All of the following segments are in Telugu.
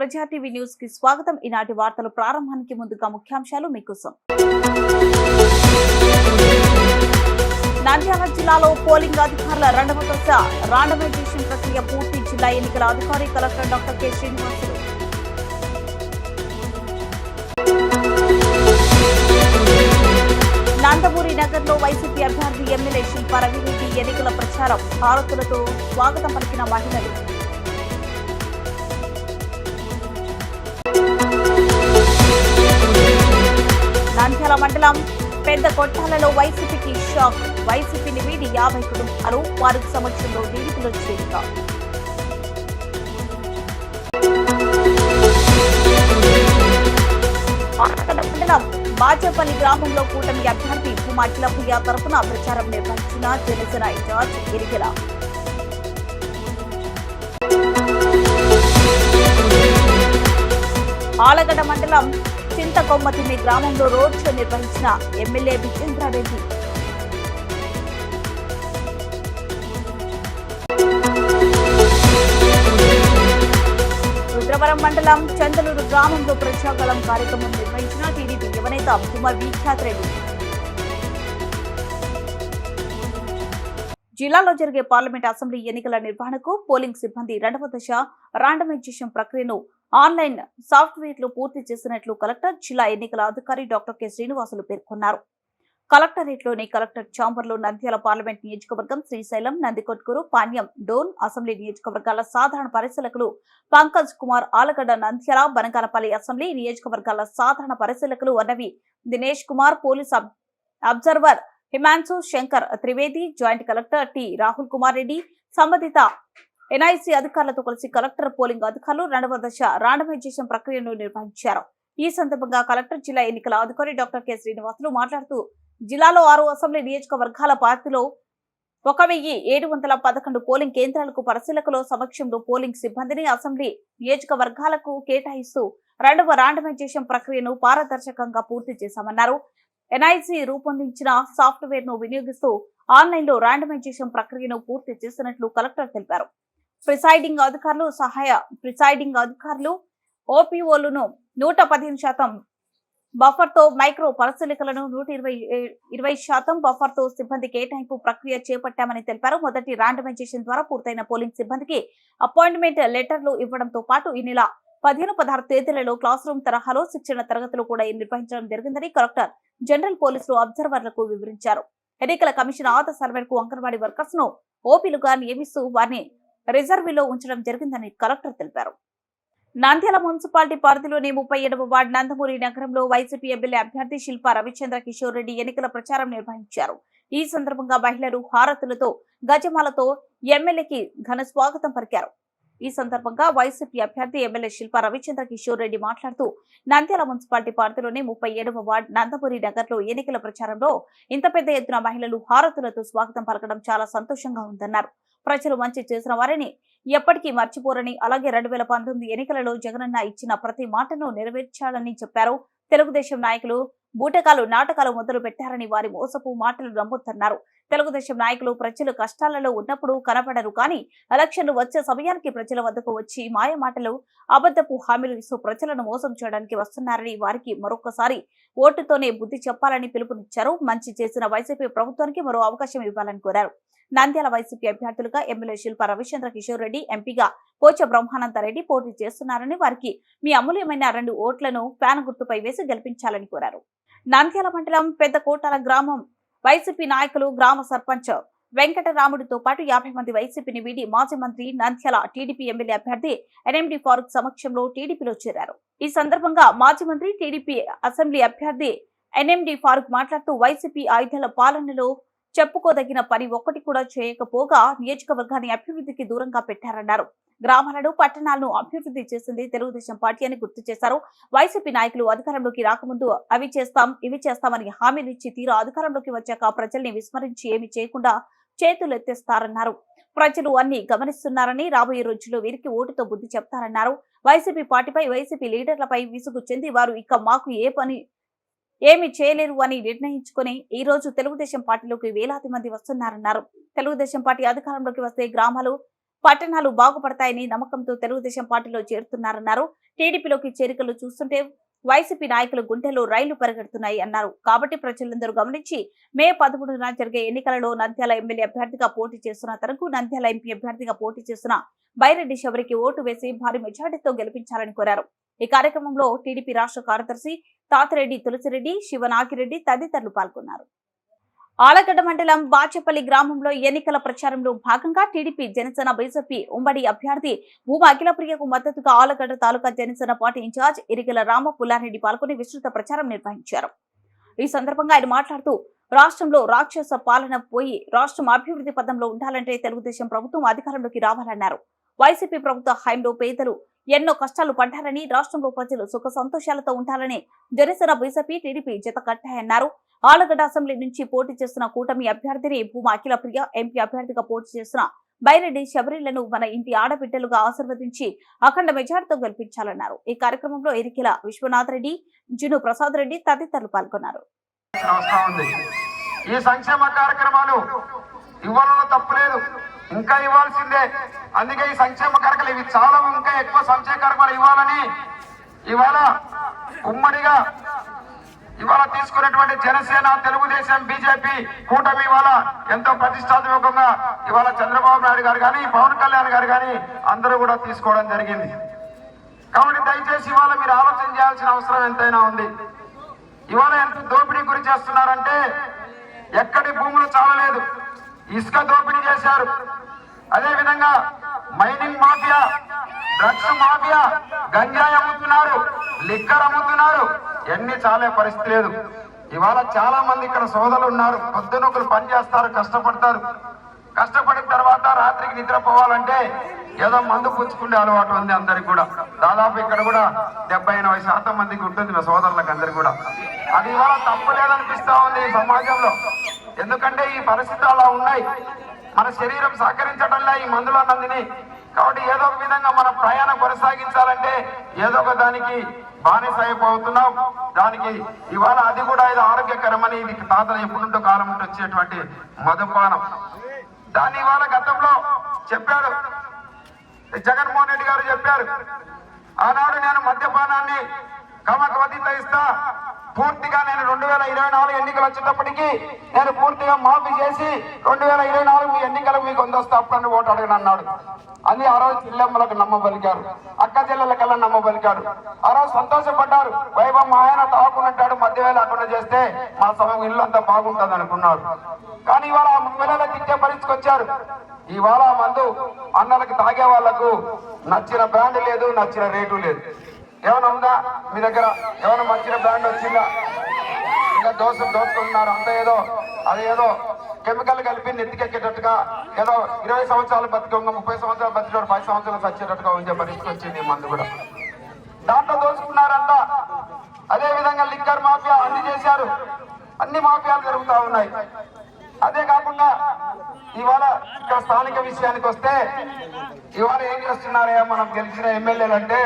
ప్రజా టీవీ న్యూస్ కి స్వాగతం. ఈనాటి వార్తలు ప్రారంభానికి ముందుగా ముఖ్యాంశాలు మీకోసం. నంద్యాల జిల్లాలో పోలింగ్ అధికారుల రెండవ దశ రాండమైజేషన్ ప్రక్రియ పూర్తి. జిల్లా ఎన్నికల అధికారి collector doctor K Srinivasulu. Nandamuri నగర్లో వైసీపీ అభ్యర్థి ఎమ్మెల్యే శిల్పా రవిరెడ్డి ఎన్నికల ప్రచారం. హారతులతో స్వాగతం పలికిన మహిళలు. నంద్యాల మండలం పెద్ద కొట్టాలలో వైసీపీకి షాక్. వైసీపీని వీడి 50 కుటుంబాలు వారి సమక్షంలో టీడీపీలో చేరిక. మండలం బాచేపల్లి గ్రామంలో కూటమి అభ్యర్థి భూమా అఖిలప్రియ తరఫున ప్రచారం నిర్వహించిన జనసేన ఇన్ఛార్జ్ ఎరిగెల. ఆలగడ్డ మండలం చింతకొమ్మతిని గ్రామంలో రోడ్ షో నిర్వహించిన ఎమ్మెల్యే విజేంద్రారెడ్డి. రుద్రవరం మండలం చందలూరు గ్రామంలో ప్రజాగళం కార్యక్రమం నిర్వహించిన టీడీపీ యువనేత భూమా విఖ్యాత్ రెడ్డి. జిల్లాలో జరిగే పార్లమెంట్ అసెంబ్లీ ఎన్నికల నిర్వహణకు పోలింగ్ సిబ్బంది రెండవ దశ రాండమైజేషన్ ప్రక్రియను ఆన్లైన్ సాఫ్ట్వేర్ లో పూర్తి చేసినట్లు కలెక్టర్, జిల్లా ఎన్నికల అధికారి డాక్టర్ కె శ్రీనివాసులు పేర్కొన్నారు. కలెక్టరేట్లోని కలెక్టర్ ఛాంబర్లో నంద్యాల పార్లమెంట్ నియోజకవర్గం, శ్రీశైలం, నందికొట్కూరు, పాణ్యం, డోన్ అసెంబ్లీ నియోజకవర్గాల సాధారణ పరిశీలకులు పంకజ్ కుమార్, ఆలగడ్డ, నంద్యాల, బనగానపల్లి అసెంబ్లీ నియోజకవర్గాల సాధారణ పరిశీలకులు అన్నవి Dinesh Kumar, police observer Himanshu Shankar Trivedi, joint collector T Rahul Kumar Reddy, సంబంధిత ఎన్ఐసి అధికారులతో కలిసి కలెక్టర్, పోలింగ్ అధికారులు రెండవ దశ రాండమైజేషన్ ప్రక్రియను నిర్వహించారు. ఈ సందర్భంగా కలెక్టర్, జిల్లా ఎన్నికల అధికారి డాక్టర్ కె శ్రీనివాసులు మాట్లాడుతూ జిల్లాలో 6 అసెంబ్లీ నియోజకవర్గాల పరిధిలో 1711 పోలింగ్ కేంద్రాలకు పరిశీలకుల సమక్షంలో పోలింగ్ సిబ్బందిని అసెంబ్లీ నియోజకవర్గాలకు కేటాయిస్తూ రెండవ రాండమైజేషన్ ప్రక్రియను పారదర్శకంగా పూర్తి చేశామన్నారు. ఎన్ఐసి రూపొందించిన సాఫ్ట్వేర్ ను వినియోగిస్తూ ఆన్లైన్ లో రాండమైజేషన్ ప్రక్రియను పూర్తి చేసినట్లు కలెక్టర్ తెలిపారు. ప్రిసైడింగ్ అధికారులు, సహాయ ప్రిసైడింగ్ అధికారులు, ఓపీఓలను 115% బఫర్ తో, మైక్రో పరిశీలకులను 120% బఫర్ తో సిబ్బంది కేటాయింపు ప్రక్రియ చేపట్టామని తెలిపారు. మొదటి రాండమైజేషన్ ద్వారా పూర్తయిన పోలింగ్ సిబ్బందికి అపాయింట్మెంట్ లెటర్లు ఇవ్వడంతో పాటు ఈ నెల 15-16 తేదీలలో క్లాస్ రూమ్ తరహాలో శిక్షణ తరగతులు కూడా నిర్వహించడం జరిగిందని కలెక్టర్ జనరల్ పోలీసులు అబ్జర్వర్లకు వివరించారు. ఎన్నికల కమిషన్ ఆదేశాలకు అంగన్వాడీ వర్కర్స్ ను ఓపీలుగా నియమిస్తూ వారిని రిజర్వీలో ఉంచడం జరిగిందని కలెక్టర్ తెలిపారు. నంద్యాల మున్సిపాలిటీ పరిధిలోని 37వ వార్డు నందమూరి నగరంలో వైసీపీ ఎమ్మెల్యే అభ్యర్థి శిల్పా రవిచంద్ర కిషోర్ రెడ్డి ఎన్నికల ప్రచారం నిర్వహించారు. ఈ సందర్భంగా మహిళలు హారతులతో, గజమాలతో ఎమ్మెల్యేకి ఘన స్వాగతం పలికారు. ఈ సందర్భంగా వైసీపీ అభ్యర్థి ఎమ్మెల్యే శిల్పా రవిచంద్ర కిషోర్ రెడ్డి మాట్లాడుతూ నంద్యాల మున్సిపాలిటీ పరిధిలోని 37వ వార్డు నందమూరి నగర్ లో ఎన్నికల ప్రచారంలో ఇంత పెద్ద ఎత్తున మహిళలు హారతులతో స్వాగతం పలకడం చాలా సంతోషంగా ఉందన్నారు. ప్రజలు మంచి చేసిన వారిని ఎప్పటికీ మర్చిపోరని, అలాగే 2019 ఎన్నికలలో జగనన్న ఇచ్చిన ప్రతి మాటను నెరవేర్చాలని చెప్పారు. తెలుగుదేశం నాయకులు బూటకాలు, నాటకాలు మొదలు పెట్టారని, వారి మోసపు మాటలు నమ్మొద్దన్నారు. తెలుగుదేశం నాయకులు ప్రజలు కష్టాలలో ఉన్నప్పుడు కనపడరు, కానీ ఎలక్షన్లు వచ్చే సమయానికి ప్రజల వద్దకు వచ్చి మాయ మాటలు, అబద్ధపు హామీలు ఇస్తూ ప్రజలను మోసం చేయడానికి వస్తున్నారని, వారికి మరొకసారి ఓటుతోనే బుద్ధి చెప్పాలని పిలుపునిచ్చారు. మంచి చేసిన వైసీపీ ప్రభుత్వానికి మరో అవకాశం ఇవ్వాలని కోరారు. నంద్యాల వైసీపీ అభ్యర్థులుగా ఎమ్మెల్యే శిల్పా రవిచంద్ర కిషోర్ రెడ్డి, ఎంపీగా పోచ బ్రహ్మానందరెడ్డి పోటీ చేస్తున్నారని, వారికి మీ అమూల్యమైన 2 ఓట్లను ఫ్యాన్ గుర్తుపై వేసి గెలిపించాలని కోరారు. నంద్యాల మండలం పెద్ద కోటాల గ్రామం వైసీపీ నాయకులు, గ్రామ సర్పంచ్ వెంకటరాముడితో పాటు 50 మంది వైసీపీని వీడి మాజీ మంత్రి, నంద్యాల టీడీపీ ఎమ్మెల్యే అభ్యర్థి ఎన్ఎండి ఫారూక్ సమక్షంలో టీడీపీలో చేరారు. ఈ సందర్భంగా మాజీ మంత్రి, టీడీపీ అసెంబ్లీ అభ్యర్థి ఎన్ఎండి ఫారూక్ మాట్లాడుతూ వైసీపీ 5 ఏళ్ల పాలనలో చెప్పుకోదగిన పని ఒక్కటి కూడా చేయకపోగా నియోజకవర్గాన్ని అభివృద్ధికి దూరంగా పెట్టారన్నారు. గ్రామాలను, పట్టణాలను అభివృద్ధి చేసింది తెలుగుదేశం పార్టీ అని గుర్తు చేశారు. వైసీపీ నాయకులు అధికారంలోకి రాకముందు అవి చేస్తాం, ఇవి చేస్తామని హామీలిచ్చి తీరా అధికారంలోకి వచ్చాక ప్రజల్ని విస్మరించి ఏమి చేయకుండా చేతులెత్తేస్తారన్నారు. ప్రజలు అన్ని గమనిస్తున్నారని, రాబోయే రోజుల్లో వీరికి ఓటుతో బుద్ధి చెప్తారన్నారు. వైసీపీ పార్టీపై, వైసీపీ లీడర్లపై విసుగు చెంది వారు ఇక మాకు ఏమి చేయలేరు అని నిర్ణయించుకుని ఈ రోజు తెలుగుదేశం పార్టీలోకి వేలాది మంది వస్తున్నారన్నారు. తెలుగుదేశం పార్టీ అధికారంలోకి వస్తే గ్రామాలు పట్టణాలు బాగుపడతాయని నమ్మకంతో తెలుగుదేశం పార్టీలో చేరుతున్నారన్నారు. టీడీపీలోకి చేరికలు చూస్తుంటే వైసీపీ నాయకులు గుంటెలో రైళ్లు పరిగెడుతున్నాయి అన్నారు. కాబట్టి ప్రజలందరూ గమనించి మే 13న జరిగే ఎన్నికలలో నంద్యాల ఎమ్మెల్యే అభ్యర్థిగా పోటీ చేస్తున్న తనకు నంద్యాల ఎంపీ అభ్యర్థిగా పోటీ చేస్తున్న బైరెడ్డి శబరికి ఓటు వేసి భారీ మెజార్టీతో గెలిపించాలని కోరారు. ఈ కార్యక్రమంలో టీడీపీ రాష్ట్ర కార్యదర్శి తాతిరెడ్డి తులసిరెడ్డి, శివనాగిరెడ్డి తదితరులు పాల్గొన్నారు. ఆలగడ్డ మండలం బాచెపల్లి గ్రామంలో ఎన్నికల ప్రచారంలో భాగంగా టీడీపీ, జనసేన, బీజేపీ ఉమ్మడి అభ్యర్థి భూమా అఖిలప్రియకు మద్దతుగా ఆలగడ్డ తాలూకా జనసేన పార్టీ ఇన్ఛార్జ్ ఇరిగల రామ పుల్లారెడ్డి పాల్గొని విస్తృత ప్రచారం నిర్వహించారు. ఈ సందర్భంగా ఆయన మాట్లాడుతూ రాష్ట్రంలో రాక్షస పాలన పోయి రాష్ట్రం అభివృద్ధి పథంలో ఉండాలంటే తెలుగుదేశం ప్రభుత్వం అధికారంలోకి రావాలన్నారు. వైసీపీ ప్రభుత్వ హయాంలో పేదలు ఎన్నో కష్టాలు పడ్డారని, రాష్ట్రంలో ప్రజలు సుఖ సంతోషాలతో ఉండాలని జనసేన, బీజేపీ, టీడీపీ జత కట్టాయన్నారు. ఆలగడ్డ అసెంబ్లీ నుంచి పోటీ చేస్తున్న కూటమి అభ్యర్థిని భూమా అఖిలప్రియ, ఎంపీ అభ్యర్థిగా పోటీ చేస్తున్న బైరెడ్డి శబరిలను మన ఇంటి ఆడబిడ్డలుగా ఆశీర్వదించి అఖండ మెజార్టీతో గెలిపించాలన్నారు. ఈ కార్యక్రమంలో ఎరికెల విశ్వనాథ్ రెడ్డి, జును ప్రసాద్ రెడ్డి తదితరులు పాల్గొన్నారు. ఈ సంక్షేమ కార్యక్రమాలు ఇవ్వాలన్న తప్పులేదు, ఇంకా ఇవ్వాల్సిందే. అందుకే ఈ సంక్షేమ కార్యక్రమాలు ఇవి చాలా ఇంకా ఎక్కువ సంక్షేమ కార్యక్రమాలు ఇవ్వాలని ఇవాళ ఉమ్మడిగా ఇవాళ తీసుకున్నటువంటి జనసేన, తెలుగుదేశం, బీజేపీ కూటమి ఇవాళ ఎంతో ప్రతిష్టాత్మకంగా ఇవాళ చంద్రబాబు నాయుడు గారు కానీ, పవన్ కళ్యాణ్ గారు కానీ అందరూ కూడా తీసుకోవడం జరిగింది. కాబట్టి దయచేసి ఇవాళ మీరు ఆలోచన చేయాల్సిన అవసరం ఎంతైనా ఉంది. ఇవాళ ఎంత దోపిడీ గురి చేస్తున్నారంటే ఎక్కడి భూములు చాలలేదు, ఇసుక దోపిడీ చేశారు. అదేవిధంగా మైనింగ్ మాఫియా, డ్రగ్స్ మాఫియా, గంజాయి అమ్ముతున్నారు, లిక్కర్ అమ్ముతున్నారు. ఎన్ని చాలే పరిస్థితి లేదు. ఇవాళ చాలా మంది ఇక్కడ సోదరులు ఉన్నారు, పొద్దున ఒకరు పని చేస్తారు, కష్టపడతారు. కష్టపడిన తర్వాత రాత్రికి నిద్రపోవాలంటే ఏదో మందు పుచ్చుకునే అలవాటు ఉంది అందరికి కూడా. దాదాపు ఇక్కడ కూడా 70-80% మందికి ఉంటుంది మా సోదరులకు అందరికి కూడా. అది ఇవాళ తప్పలేదనిపిస్తా ఉంది ఈ సమాజంలో. ఎందుకంటే ఈ పరిస్థితులు అలా ఉన్నాయి, మన శరీరం సహకరించడంలో ఈ మందులన్నందిని. కాబట్టి ఏదో ఒక విధంగా మన ప్రయాణం కొనసాగించాలంటే ఏదో ఒక దానికి బానిస అయిపోతున్నాం. దానికి ఇవాళ అది కూడా ఇది ఆరోగ్యకరమని ఇది తాతలు ఎప్పుడుంటో కాలం ఉంటూ వచ్చేటువంటి మధుపానం. దాన్ని ఇవాళ గతంలో చెప్పారు జగన్మోహన్ రెడ్డి గారు చెప్పారు. ఆనాడు నేను మద్యపానాన్ని కమకవతిత ఇస్తా, పూర్తిగా నేను 2024 ఎన్నికలు వచ్చేటప్పటికీ నేను పూర్తిగా మాఫీ చేసి 2024 మీ ఎన్నికలకు మీకు వందొస్తా అప్పుడు ఓటు అడగను అన్నాడు. అది ఆ రోజు చెల్లెమ్మలకు నమ్మబలికారు, అక్క చెల్లెలకల్లా నమ్మబలికాడు. ఆ రోజు సంతోషపడ్డారు. వైభవ్ మా ఆయన తాగుకున్నట్టాడు, మధ్య లేకుండా చేస్తే మా సమయం ఇల్లు అంతా బాగుంటుంది అనుకున్నారు. కానీ ఇవాళ ఆ మహిళలకు ఇచ్చే పరిస్థితికి వచ్చారు. ఇవాళ మందు అన్నలకు తాగే వాళ్లకు నచ్చిన బ్రాండ్ లేదు, నచ్చిన రేటు లేదు. ఏమైనా ఉందా మీ దగ్గర? ఏమైనా మంచిన బ్రాండ్ వచ్చిందా? ఇంకా దోచుకుంటున్నారు అంత. ఏదో అది ఏదో కెమికల్ కలిపి నెత్తికెక్కేటట్టుగా ఏదో 20 సంవత్సరాలు బతికొంగ 30 సంవత్సరాలు బతికాడు 10 సంవత్సరాలు వచ్చేటట్టుగా ఉండే పరిస్థితి వచ్చింది మందు కూడా. దాంట్లో దోచుకున్నారంతా. అదే విధంగా లిక్కర్ మాఫియా అన్ని చేశారు. అన్ని మాఫియాలు జరుగుతూ ఉన్నాయి. అదే కాకుండా ఇవాళ ఇక్కడ స్థానిక విషయానికి వస్తే ఇవాళ ఏం చేస్తున్నారే మనం గెలిచిన ఎమ్మెల్యేలు అంటే,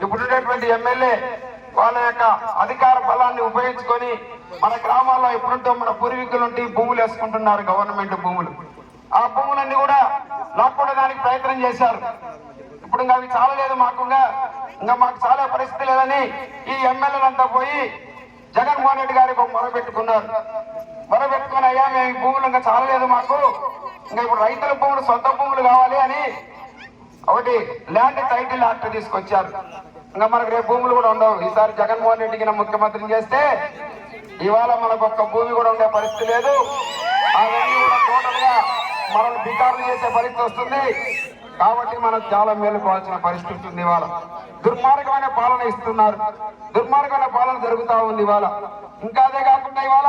ఇప్పుడున్నటువంటి ఎమ్మెల్యే వాళ్ళ యొక్క అధికార బలాన్ని ఉపయోగించుకొని మన గ్రామాల్లో ఎప్పుడుంటో మన పూర్వీకులు ఉంటే భూములు వేసుకుంటున్నారు, గవర్నమెంట్ భూములు. ఆ భూములన్నీ కూడా లాక్కోవడానికి ప్రయత్నం చేశారు. ఇప్పుడు ఇంకా అవి చాలలేదు మాకు, ఇంకా మాకు చాలా పరిస్థితి లేదని ఈ ఎమ్మెల్యేలంతా పోయి జగన్మోహన్ రెడ్డి గారికి మొరబెట్టుకున్నారు. మొరబెట్టుకుని అయ్యా మేము ఈ భూములు ఇంకా చాలలేదు మాకు, ఇంకా ఇప్పుడు రైతుల భూములు సొంత భూములు కావాలి అని ఒకటి ల్యాండ్ టైటిల్ యాక్ట్ తీసుకొచ్చారు. ఇంకా మనకు రేపు భూములు కూడా ఉండవు. ఈసారి జగన్మోహన్ రెడ్డికి ముఖ్యమంత్రిని చేస్తే ఇవాళ మనకు ఒక్క భూమి కూడా ఉండే పరిస్థితి లేదు. అవన్నీ కూడా టోటల్ గా మనల్ని బికారులు చేసే పరిస్థితి వస్తుంది. కాబట్టి మనకు చాలా మేలుకోవాల్సిన పరిస్థితి ఉంది. ఇవాళ దుర్మార్గమైన పాలన ఇస్తున్నారు, దుర్మార్గమైన పాలన జరుగుతూ ఉంది ఇవాళ. ఇంకా అదే కాకుండా ఇవాళ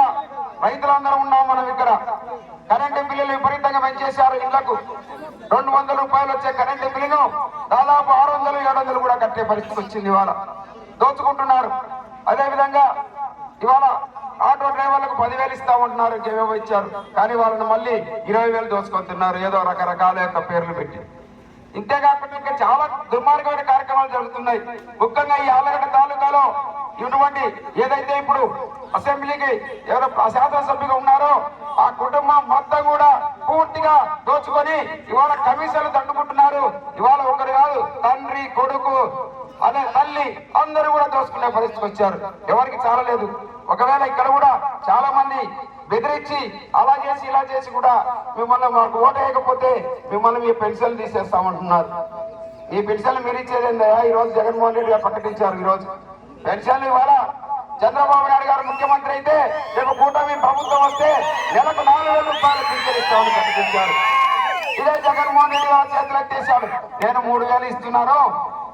రైతులందరూ ఉన్నాం మనం ఇక్కడ. కరెంటు బిల్లులు విపరీతంగా పెంచేశారు. ఇళ్లకు 200 రూపాయలు వచ్చే కరెంటు బిల్లును దాదాపు 600-700 కూడా కట్టే పరిస్థితి వచ్చింది. ఇవాళ దోచుకుంటున్నారు. అదేవిధంగా ఇవాళ ఆటో డ్రైవర్లకు 10,000 ఇస్తా ఉంటున్నారు, ఏవేవో ఇచ్చారు. కానీ వాళ్ళని మళ్ళీ 20,000 దోచుకుంటున్నారు, ఏదో రకరకాల యొక్క పేర్లు పెట్టి. ఇంతేకాకుండా ఇంకా చాలా దుర్మార్గమైన కార్యక్రమాలు జరుగుతున్నాయి. ముఖ్యంగా ఈ ఆళ్లగడ్డ తాలూకాలో ఇటువంటి ఏదైతే ఇప్పుడు అసెంబ్లీకి ఎవరో శాసనసభ్యుగా ఉన్నారో ఆ కుటుంబం మొత్తం కూడా పూర్తిగా దోచుకొని ఇవాళ కమిషన్లు దండుకుంటున్నారు. ఇవాళ ఒకరు కాదు, తండ్రి కొడుకు అదే తల్లి అందరూ కూడా దోచుకునే పరిస్థితికి వచ్చారు. ఎవరికి చాలలేదు. ఒకవేళ ఇక్కడ కూడా చాలా మంది బెదిరించి అలా చేసి ఇలా చేసి కూడా మిమ్మల్ని మాకు ఓటు వేయకపోతే మిమ్మల్ని మీ పెన్షన్లు తీసేస్తామంటున్నారు. ఈ పెన్షన్లు మీరు ఇచ్చేదేందయ్యా? ఈ రోజు జగన్మోహన్ రెడ్డి గారు ప్రకటించారు. ఈ రోజు పెన్షన్లు ఇవాళ చంద్రబాబు నాయుడు గారు ముఖ్యమంత్రి అయితే రేపు కూటమి ప్రభుత్వం వస్తే నెలకు 4,000 రూపాయలు పింఛన్ ఇస్తామని ప్రకటించారు. ఇదే జగన్మోహన్ రెడ్డి గారు చేతులు ఎత్తేశాడు. నేను 3,000 ఇస్తున్నాను,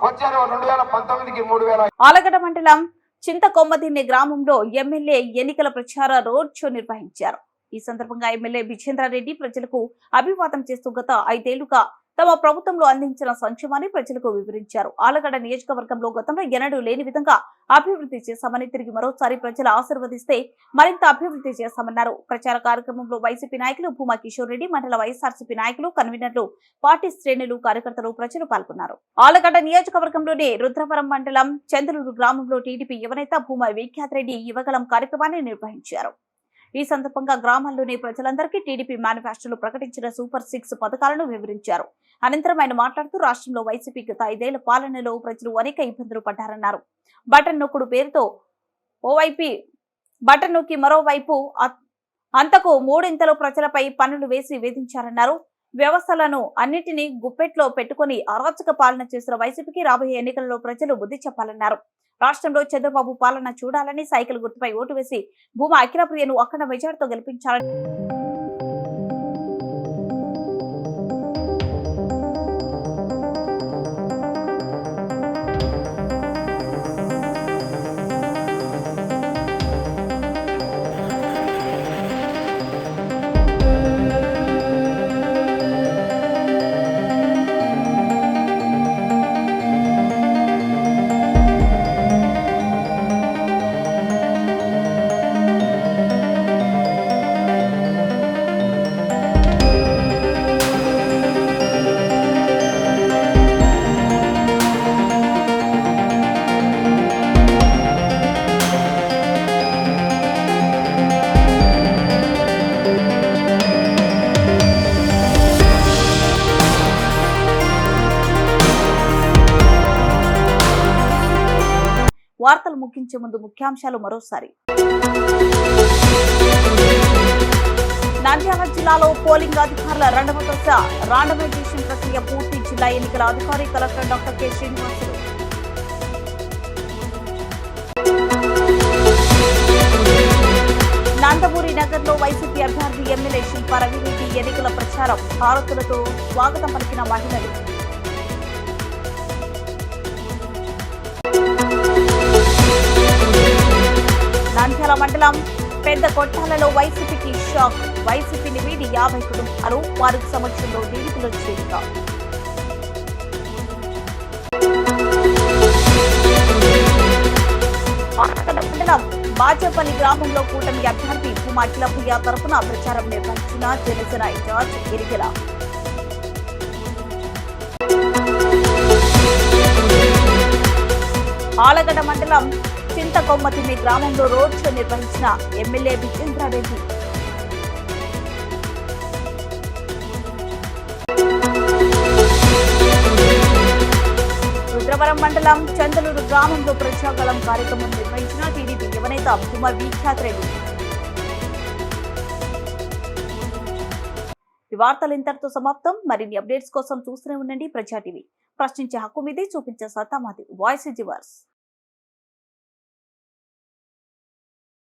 వచ్చారు 2019కి 3,000. ఆలగడ్డ మండలం చింతకొమ్మదిన్నె గ్రామంలో ఎమ్మెల్యే ఎన్నికల ప్రచార రోడ్ షో నిర్వహించారు. ఈ సందర్భంగా ఎమ్మెల్యే విజేంద్రారెడ్డి ప్రజలకు అభివాదం చేస్తూ గత 5 ఏళ్లుగా తమ ప్రభుత్వంలో అందించిన సంక్షేమాన్ని ప్రజలకు వివరించారు. ఆలగడ్డ నియోజకవర్గంలో గతంలో ఎన్నడూ లేని విధంగా అభివృద్ధి చేశామని, తిరిగి మరోసారి ప్రజలు ఆశీర్వదిస్తే మరింత అభివృద్ధి చేశామన్నారు. ప్రచార కార్యక్రమంలో వైసీపీ నాయకులు భూమా కిషోర్ రెడ్డి, మండల వైఎస్ఆర్సీపీ నాయకులు, కన్వీనర్లు, పార్టీ శ్రేణులు, కార్యకర్తలు, ప్రజలు పాల్గొన్నారు. ఆలగడ్డ నియోజకవర్గంలోని రుద్రవరం మండలం చంద్రూరు గ్రామంలో టీడీపీ యువనేత భూమా విఖ్యాతరెడ్డి యువగలం కార్యక్రమాన్ని నిర్వహించారు. ఈ సందర్భంగా గ్రామాల్లోని ప్రజలందరికీ టీడీపీ మేనిఫెస్టోలో ప్రకటించిన సూపర్ 6 పథకాలను వివరించారు. అనంతరం ఆయన మాట్లాడుతూ రాష్ట్రంలో వైసీపీ గత 5 ఏళ్ల పాలనలో ప్రజలు అనేక ఇబ్బందులు పడ్డారన్నారు. బటన్ నొక్కుడు పేరుతో ఓవైపు బటన్ నొక్కి మరోవైపు అంతకు 3 ఇంతలు ప్రజలపై పన్నులు వేసి వేధించారన్నారు. వ్యవస్థలను అన్నిటినీ గుప్పెట్లో పెట్టుకుని అరాచక పాలన చేసిన వైసీపీకి రాబోయే ఎన్నికలలో ప్రజలు బుద్ధి చెప్పాలన్నారు. రాష్ట్రంలో చంద్రబాబు పాలన చూడాలని, సైకిల్ గుర్తుపై ఓటు వేసి భూమా అఖిలప్రియను అఖండ మెజార్టీతో గెలిపించాలని వార్తలు ముగించే ముందు ముఖ్యాంశాలు మరోసారి. నంద్యాల జిల్లాలో పోలింగ్ అధికారుల 2వ దశ రాండమైజేషన్ ప్రక్రియ పూర్తి. జిల్లా ఎన్నికల అధికారి collector doctor K Srinivasulu. Nandamuri నగర్లో వైసీపీ అభ్యర్థి ఎమ్మెల్యే శిల్పా రవిరెడ్డి ఎన్నికల ప్రచారం. హారతులతో స్వాగతం పలికిన మహిళలు. నంద్యాల మండలం పెద్ద కొట్టాలలో వైసీపీకి షాక్. వైసీపీని వీడి 50 కుటుంబాలు వారి సమక్షంలో టీడీపీలో చేరిక. మండలం బాచేపల్లి గ్రామంలో కూటమి అభ్యర్థి భూమా అఖిలప్రియ తరఫున ప్రచారం నిర్వహించిన జనసేన ఇన్ఛార్జ్ ఎరిగెల. ఆలగడ్డ మండలం చింతకొమ్మతిని గ్రామంలో రోడ్ షో నిర్వహించిన ఎమ్మెల్యే విజేంద్రారెడ్డి. రుద్రవరం మండలం చందలూరు గ్రామంలో ప్రజాగళం కార్యక్రమం నిర్వహించిన టీడీపీ యువనేత భూమా విఖ్యాతరెడ్డి. ఈ వార్తలు ఇంతటితో సమాప్తం. మరిన్ని అప్డేట్స్ కోసం చూస్తూనే ఉండండి ప్రజా టీవీ. ప్రశ్నించే హక్కు మీది, చూపించే సత్తా మాది. Voice is yours.